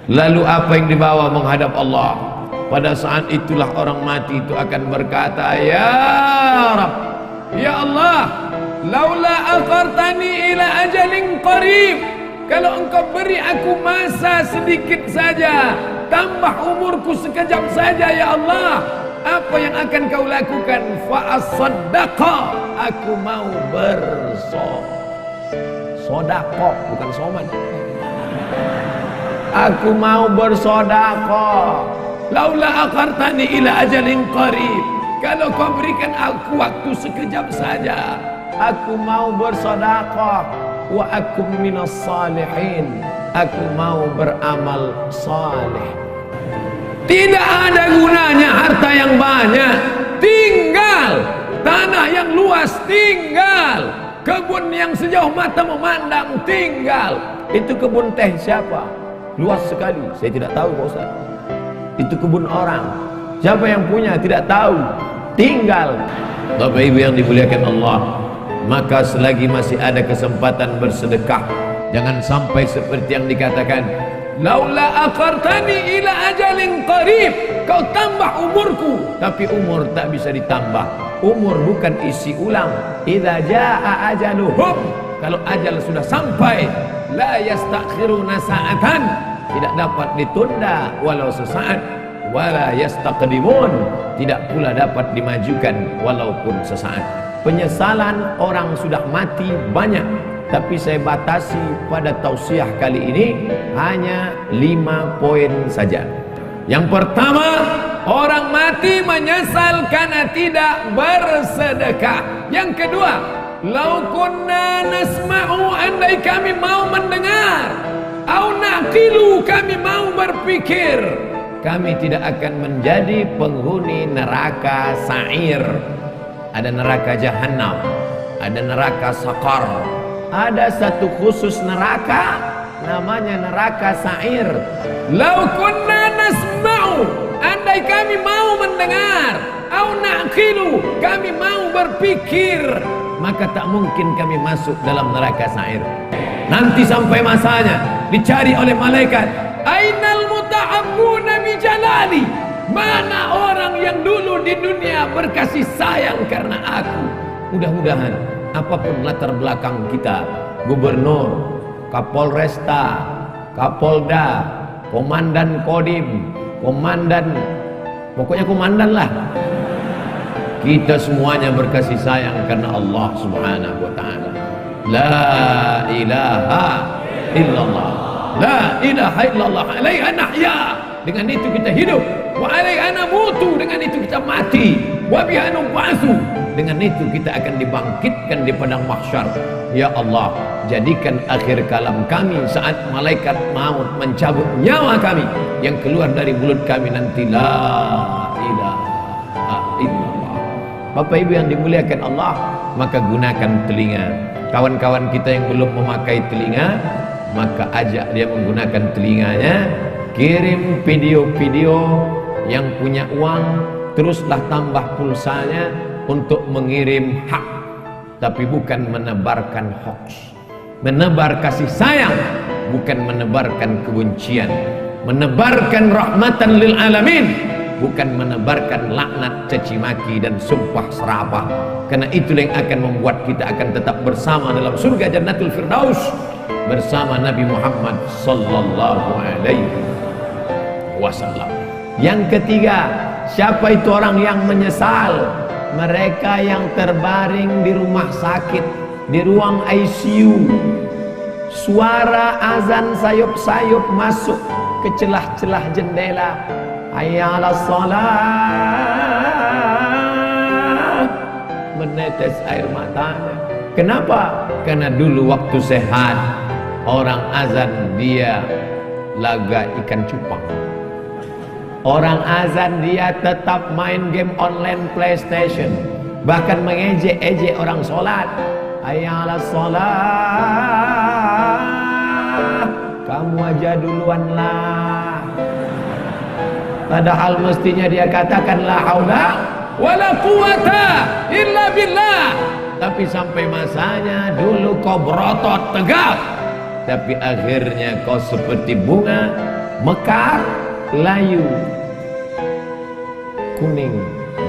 Lalu apa yang dibawa menghadap Allah? Pada saat itulah orang mati itu akan berkata, ya Rabb, ya Allah, laula akhartani ila ajalin qarib, kalau engkau beri aku masa sedikit saja, tambah umurku sekejap saja ya Allah, apa yang akan kau lakukan? Fa as-saddaqa, aku mau bersodaqah, bukan soman. Aku mau bersodaqah. Laula akhartani ila ajalin qarib, kalau kau berikan aku waktu sekejap saja, aku mau bersodaqah. Wa akum minas salihin, aku mau beramal saleh. Tidak ada gunanya harta yang banyak, tinggal tanah yang luas, tinggal kebun yang sejauh mata memandang, tinggal. Itu kebun teh siapa? Luas sekali, saya tidak tahu Pak Ustaz. Itu kebun orang, siapa yang punya tidak tahu, tinggal. Bapak Ibu yang dimuliakan Allah, maka selagi masih ada kesempatan bersedekah, jangan sampai seperti yang dikatakan, laula akhartani ila ajalin qarib, kau tambah umurku, tapi umur tak bisa ditambah. Umur bukan isi ulang. Idza jaa ajaluhum, kalau ajal sudah sampai, la yastakhiruna sa'atan, tidak dapat ditunda walau sesaat, wala yastaqdimun, tidak pula dapat dimajukan walaupun sesaat. Penyesalan orang sudah mati banyak, tapi saya batasi pada tausiah kali ini hanya 5 poin saja. Yang pertama, orang mati menyesal karena tidak bersedekah. Yang kedua, lau kunna nasma'u, andai kami mau mendengar, au naqilu, kami mau berpikir, kami tidak akan menjadi penghuni neraka sa'ir. Ada neraka jahanam, ada neraka sakar, ada satu khusus neraka namanya neraka sa'ir. Lau kunna nasma'u, andai kami mau mendengar, au naqilu, kami mau berpikir, maka tak mungkin kami masuk dalam neraka sa'ir. Nanti sampai masanya dicari oleh malaikat, ainal muta'abbuna bi jalali, mana orang yang dulu di dunia berkasih sayang karena aku. Mudah-mudahan apapun latar belakang kita, gubernur, kapolresta, kapolda, komandan kodim, komandan, pokoknya komandan lah, kita semuanya berkasih sayang karena Allah subhanahu wa ta'ala. La ilaha illallah, la ilaha illallah, alaiha nahya, dengan itu kita hidup, wa alaiha namutu, dengan itu kita mati, wa biha nub'atsu, dengan itu kita akan dibangkitkan di padang mahsyar. Ya Allah, jadikan akhir kalam kami saat malaikat maut mencabut nyawa kami, yang keluar dari mulut kami nanti la ilaha illallah. Bapak Ibu yang dimuliakan Allah, maka gunakan telinga. Kawan-kawan kita yang belum memakai telinga, maka ajak dia menggunakan telinganya. Kirim video-video, yang punya uang teruslah tambah pulsanya untuk mengirim hak, tapi bukan menebarkan hoax. Menebar kasih sayang, bukan menebarkan kebencian. Menebarkan rahmatan lil alamin, bukan menebarkan laknat, caci maki dan sumpah serapah. Karena itulah yang akan membuat kita akan tetap bersama dalam surga Jannatul Firdaus bersama Nabi Muhammad sallallahu alaihi wasallam. Yang ketiga, siapa itu orang yang menyesal? Mereka yang terbaring di rumah sakit, di ruang ICU, suara azan sayup-sayup masuk ke celah-celah jendela, hayya 'alas shalah, menetes air matanya. Kenapa? Karena dulu waktu sehat, orang azan dia laga ikan cupang. Orang azan dia tetap main game online PlayStation, bahkan mengejek-ejek orang sholat. Hayya 'alas shalah, kamu aja duluan lah. Padahal mestinya dia katakan la haula wala quwata illa billah. Tapi sampai masanya dulu kau berotot tegak, tapi akhirnya kau seperti bunga mekar, layu, kuning,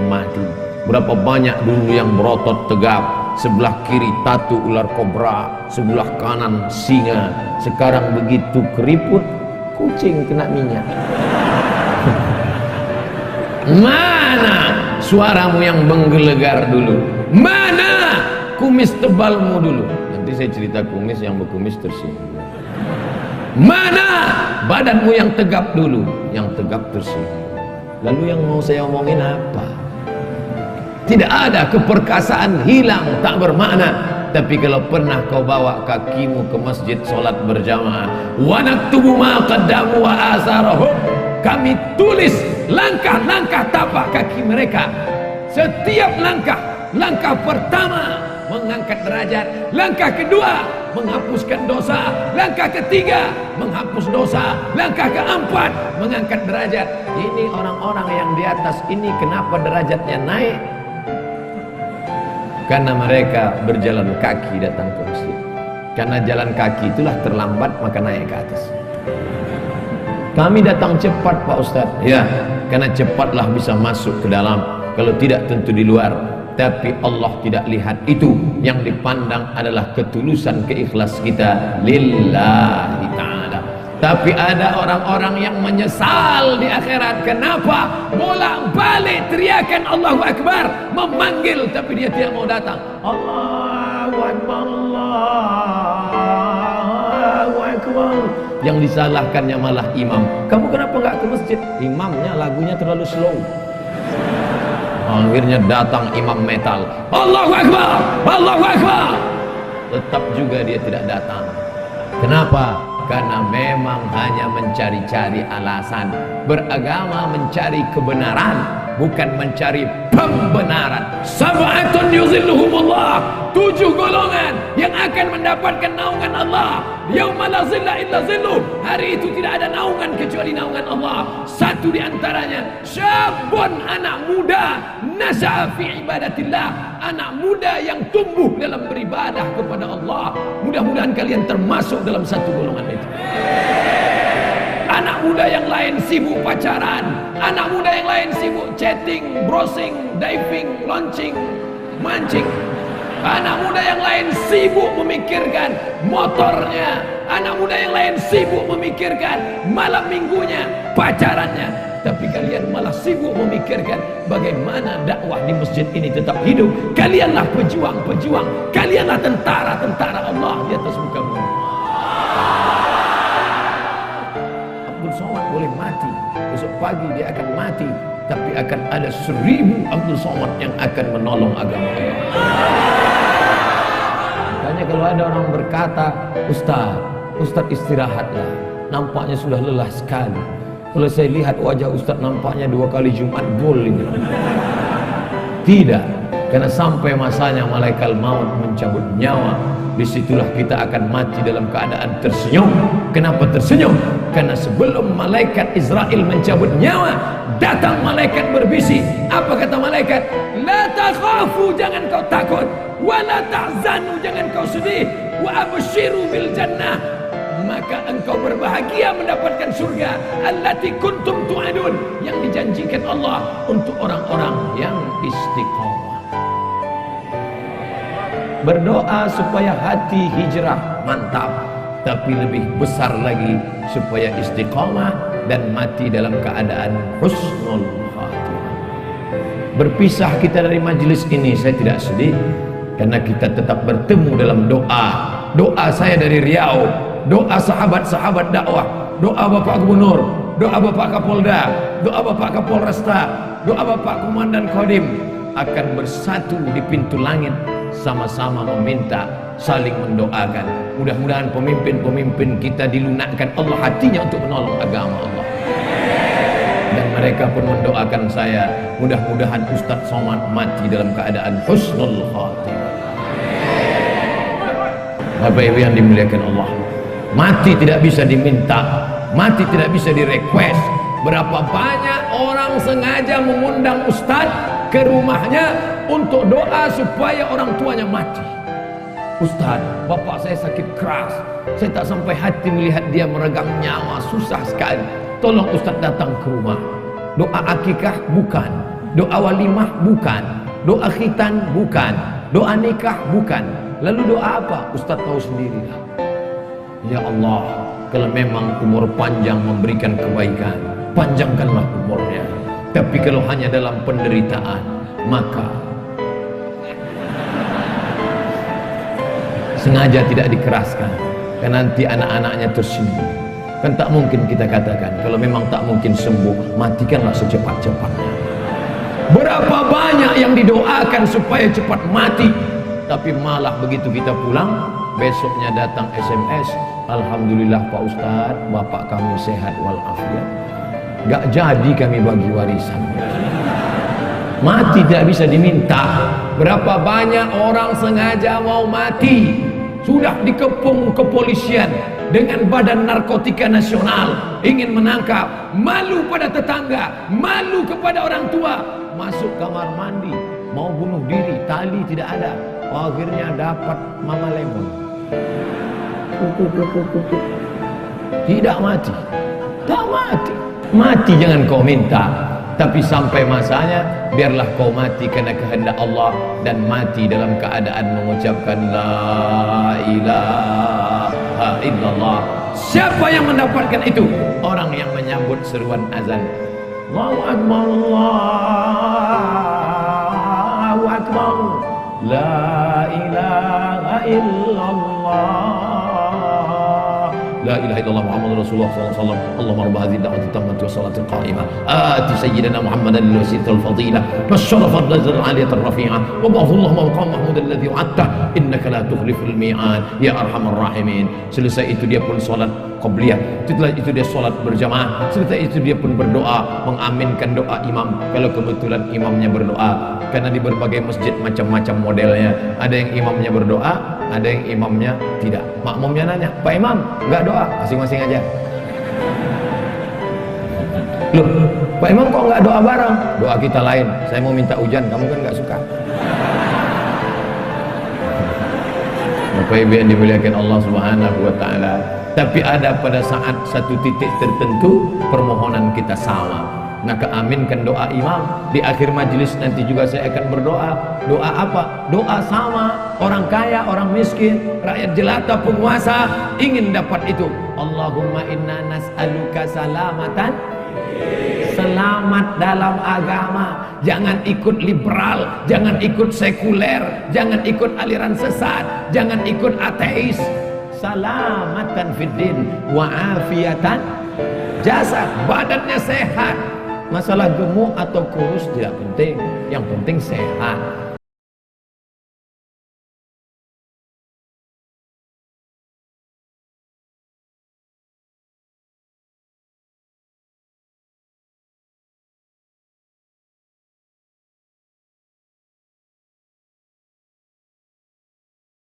mati. Berapa banyak dulu yang berotot tegap, sebelah kiri tatu ular kobra, sebelah kanan singa. Sekarang begitu keriput, kucing kena minyak. Mana suaramu yang menggelegar dulu? Mana kumis tebalmu dulu? Nanti saya cerita kumis, yang berkumis tersinggung. Mana badanmu yang tegap dulu? Yang tegap tersinggung. Lalu yang mau saya omongin apa? Tidak ada, keperkasaan hilang, tak bermakna. Tapi kalau pernah kau bawa kakimu ke masjid solat berjamaah, wa naktubu ma qaddamu wa asarahum, kami tulis langkah-langkah tapak kaki mereka. Setiap langkah, langkah pertama mengangkat derajat, langkah kedua menghapuskan dosa, langkah ketiga menghapus dosa, langkah keempat mengangkat derajat. Ini orang-orang yang di atas ini kenapa derajatnya naik? Karena mereka berjalan kaki datang ke masjid. Karena jalan kaki itulah terlambat, maka naik ke atas. Kami datang cepat Pak Ustadz. Ya, karena cepatlah bisa masuk ke dalam. Kalau tidak tentu di luar. Tapi Allah tidak lihat itu. Yang dipandang adalah ketulusan, keikhlas kita lillahi ta'ala. Tapi ada orang-orang yang menyesal di akhirat. Kenapa? Bolak-balik teriakan Allahu Akbar, memanggil tapi dia tidak mau datang. Allahu Akbar, Allahu Akbar. Yang disalahkannya malah imam. Kamu kenapa nggak ke masjid? Imamnya lagunya terlalu slow. Akhirnya datang imam metal. Allahu Akbar, Allahu Akbar. Tetap juga dia tidak datang. Kenapa? Karena memang hanya mencari-cari alasan. Beragama mencari kebenaran, bukan mencari pembenaran. Sab'atun yuzilluhumullah, 7 golongan yang akan mendapatkan naungan Allah. Yauma la zilla illa zilluh, hari itu tidak ada naungan kecuali naungan Allah. Satu di antaranya syabun, anak muda, nas'a fi ibadatillah, anak muda yang tumbuh dalam beribadah kepada Allah. Mudah-mudahan kalian termasuk dalam satu golongan itu. Anak muda yang lain sibuk pacaran, anak muda yang lain sibuk chatting, browsing, diving, launching, mancing. Anak muda yang lain sibuk memikirkan motornya, anak muda yang lain sibuk memikirkan malam minggunya, pacarannya. Tapi kalian malah sibuk memikirkan bagaimana dakwah di masjid ini tetap hidup. Kalianlah pejuang-pejuang, kalianlah tentara-tentara Allah di atas muka bumi. Abdul Somad boleh mati, besok pagi dia akan mati, tapi akan ada 1000 Abdul Somad yang akan menolong agama Allah. Makanya kalau ada orang berkata, Ustaz istirahatlah, nampaknya sudah lelah sekali. Kalau saya lihat wajah Ustaz nampaknya 2 kali Jumat gol ini. Tidak, karena sampai masanya malaikat maut mencabut nyawa, disitulah kita akan mati dalam keadaan tersenyum. Kenapa tersenyum? Karena sebelum malaikat Israel mencabut nyawa, datang malaikat berbisik. Apa kata malaikat? La takhafu, jangan kau takut. Wa la tahzanu, jangan kau sedih. Wa abshiru bil jannah, maka engkau berbahagia mendapatkan surga allati kuntum tu'adun, yang dijanjikan Allah untuk orang-orang yang istiqomah. Berdoa supaya hati hijrah, mantap. Tapi lebih besar lagi supaya istiqomah dan mati dalam keadaan husnul khatimah. Berpisah kita dari majelis ini saya tidak sedih, karena kita tetap bertemu dalam doa. Doa saya dari Riau, doa sahabat-sahabat dakwah, doa Bapak Gubernur, doa Bapak Kapolda, doa Bapak Kapolresta, doa Bapak Komandan Kodim akan bersatu di pintu langit, sama-sama meminta, saling mendoakan. Mudah-mudahan pemimpin-pemimpin kita dilunakkan Allah hatinya untuk menolong agama Allah. Dan mereka pun mendoakan saya, mudah-mudahan Ustaz Somad mati dalam keadaan husnul khatimah. Bapak Ibu yang dimuliakan Allah, mati tidak bisa diminta, mati tidak bisa direquest. Berapa banyak orang sengaja mengundang Ustaz ke rumahnya untuk doa supaya orang tuanya mati. Ustaz, bapak saya sakit keras, saya tak sampai hati melihat dia meregang nyawa, susah sekali. Tolong Ustaz datang ke rumah. Doa akikah bukan, doa walimah bukan, doa khitan bukan, doa nikah bukan. Lalu doa apa? Ustaz tahu sendirilah. Ya Allah, kalau memang umur panjang memberikan kebaikan, panjangkanlah umurnya. Tapi kalau hanya dalam penderitaan, maka sengaja tidak dikeraskan, kan nanti anak-anaknya tersinggung. Kan tak mungkin kita katakan, kalau memang tak mungkin sembuh, matikanlah secepat-cepatnya. Berapa banyak yang didoakan supaya cepat mati, tapi malah begitu kita pulang, besoknya datang SMS, Alhamdulillah Pak Ustadz, bapak kami sehat walafiat. Gak jadi kami bagi warisan. Mati tidak bisa diminta. Berapa banyak orang sengaja mau mati, sudah dikepung kepolisian dengan Badan Narkotika Nasional, ingin menangkap, malu pada tetangga, malu kepada orang tua, masuk kamar mandi, mau bunuh diri, tali tidak ada, akhirnya dapat Mama Lemon. Tidak mati, tak mati. Mati jangan kau minta, tapi sampai masanya biarlah kau mati karena kehendak Allah, dan mati dalam keadaan mengucapkan la ilaha illallah. Siapa yang mendapatkan itu? Orang yang menyambut seruan azan. Allahu akbar, Allahu akbar, la ilaha illallah, la ilaha illallah Muhammadur Rasulullah sallallahu alaihi wasallam. Allahumma rabb hadhihi ad-da'wati at-tammati was-salati al-qa'imah ati sayyidina Muhammadan al-wasilata al-fadilah was-sharafa ad-darajata al-'aliyata ar-rafi'ah wa ba'athu Allahumma maqam mahmud alladhi wa'adta innaka la tukhliful mi'ad ya arhamar rahimin. Selesai itu dia pun salat qabliyah, setelah itu dia salat berjamaah, setelah itu dia pun berdoa, mengaminkan doa imam kalau kebetulan imamnya berdoa. Karena di berbagai masjid macam-macam modelnya, ada yang imamnya berdoa, ada yang imamnya tidak. Makmumnya nanya, Pak Imam nggak doa? Masing-masing aja. Loh, Pak Imam kok nggak doa bareng? Doa kita lain. Saya mau minta hujan, kamu kan nggak suka. Bapak Ibu yang dimuliakan Allah Subhanahu wa Ta'ala. Tapi ada pada saat satu titik tertentu permohonan kita sama. Maka aminkan doa imam. Di akhir majelis nanti juga saya akan berdoa. Doa apa? Doa sama. Orang kaya, orang miskin, rakyat jelata, penguasa ingin dapat itu. Allahumma inna nas'aluka salamatan, selamat dalam agama. Jangan ikut liberal, jangan ikut sekuler, jangan ikut aliran sesat, jangan ikut ateis. Salamatan fiddin wa afiatan jasad, badannya sehat. Masalah gemuk atau kurus tidak penting, yang penting sehat.